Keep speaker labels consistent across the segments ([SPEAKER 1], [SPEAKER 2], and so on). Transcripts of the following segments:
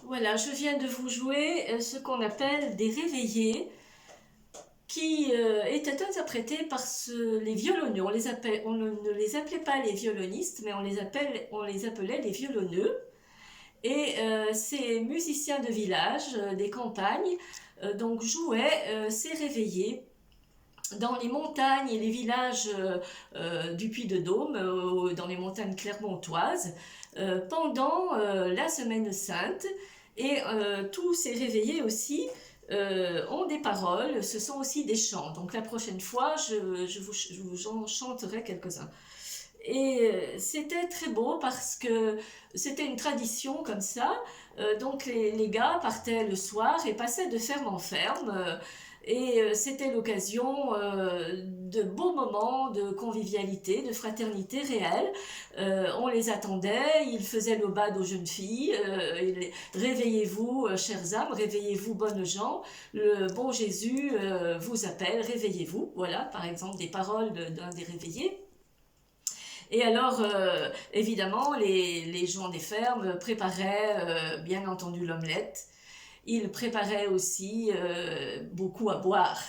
[SPEAKER 1] Voilà, je viens de vous jouer ce qu'on appelle des réveillés qui étaient interprétés par les violoneux. On ne les appelait pas les violonistes, mais on les appelait les violoneux. Et ces musiciens de village, des campagnes, donc jouaient ces réveillés dans les montagnes et les villages du Puy-de-Dôme, dans les montagnes clermontoises, pendant la Semaine Sainte. Et tous ces réveillés aussi ont des paroles, ce sont aussi des chants. Donc la prochaine fois, je vous en chanterai quelques-uns. Et c'était très beau parce que c'était une tradition comme ça. Donc les gars partaient le soir et passaient de ferme en ferme. Et c'était l'occasion de beaux moments de convivialité, de fraternité réelle. On les attendait, ils faisaient l'aubade aux jeunes filles. Réveillez-vous, chères âmes, réveillez-vous, bonnes gens. Le bon Jésus vous appelle, réveillez-vous. Voilà, par exemple, des paroles d'un des réveillés. Et alors, évidemment, les gens des fermes préparaient bien entendu l'omelette. Ils préparaient aussi beaucoup à boire.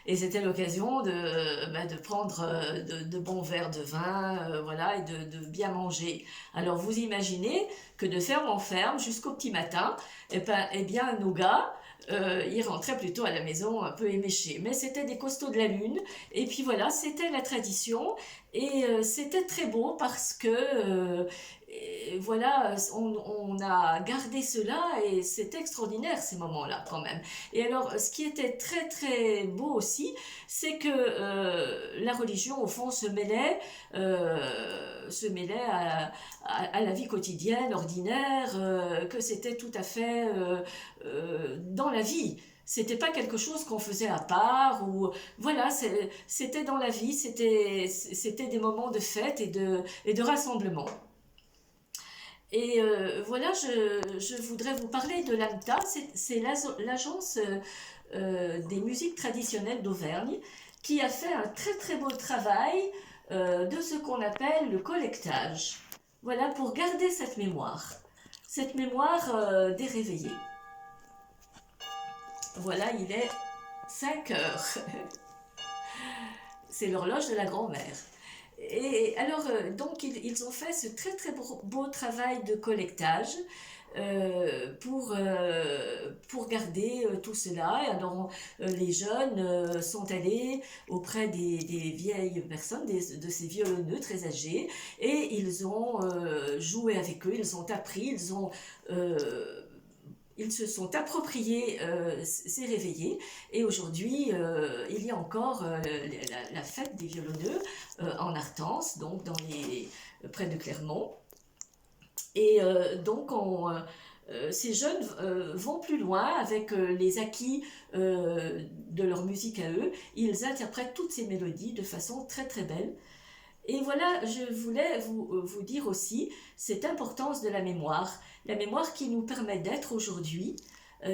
[SPEAKER 1] Et c'était l'occasion de prendre de bons verres de vin, voilà, et de bien manger. Alors vous imaginez que de ferme en ferme jusqu'au petit matin, eh bien nos gars, ils rentraient plutôt à la maison un peu éméchés. Mais c'était des costauds de la lune. Et puis voilà, c'était la tradition. Et c'était très beau parce que et voilà, on a gardé cela et c'est extraordinaire ces moments-là quand même. Et alors, ce qui était très très beau aussi, c'est que la religion au fond se mêlait à la vie quotidienne, ordinaire, que c'était tout à fait dans la vie. C'était pas quelque chose qu'on faisait à part ou voilà, c'était dans la vie, c'était des moments de fête et de rassemblement. Et voilà, je voudrais vous parler de l'AMTA, c'est l'agence des musiques traditionnelles d'Auvergne qui a fait un très très beau travail de ce qu'on appelle le collectage. Voilà, pour garder cette mémoire des réveillés. Voilà, il est 5 heures. C'est l'horloge de la grand-mère. Et alors, donc, ils ont fait ce très très beau travail de collectage pour garder tout cela. Et alors, les jeunes sont allés auprès des vieilles personnes, de ces violonneux très âgés, et ils ont joué avec eux, ils ont appris, ils se sont appropriés ces réveillés et aujourd'hui il y a encore la fête des violonneux en Artense, donc près de Clermont. Et ces jeunes vont plus loin avec les acquis de leur musique à eux. Ils interprètent toutes ces mélodies de façon très très belle. Et voilà, je voulais vous dire aussi cette importance de la mémoire qui nous permet d'être aujourd'hui,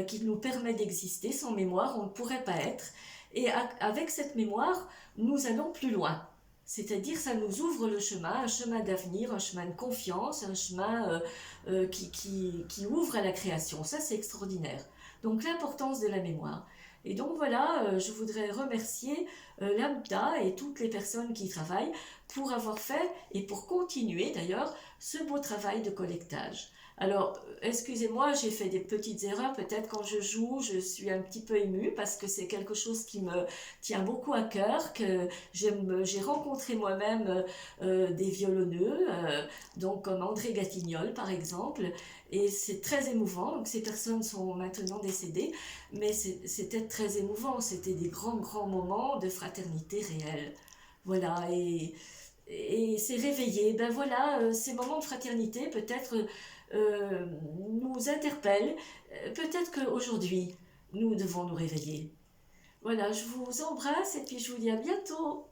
[SPEAKER 1] qui nous permet d'exister. Sans mémoire, on ne pourrait pas être. Et avec cette mémoire, nous allons plus loin. C'est-à-dire, ça nous ouvre le chemin, un chemin d'avenir, un chemin de confiance, un chemin qui ouvre à la création. Ça, c'est extraordinaire. Donc, l'importance de la mémoire. Et donc voilà, je voudrais remercier l'AMTA et toutes les personnes qui y travaillent pour avoir fait et pour continuer d'ailleurs ce beau travail de collectage. Alors, excusez-moi, j'ai fait des petites erreurs, peut-être quand je joue, je suis un petit peu émue parce que c'est quelque chose qui me tient beaucoup à cœur, que j'ai rencontré moi-même des violonneux, donc comme André Gatignol par exemple, et c'est très émouvant. Donc ces personnes sont maintenant décédées, mais c'était très émouvant, c'était des grands moments de fraternité réelle. Voilà, et c'est réveillé. Ben voilà, ces moments de fraternité peut-être nous interpellent. Peut-être qu'aujourd'hui, nous devons nous réveiller. Voilà, je vous embrasse et puis je vous dis à bientôt.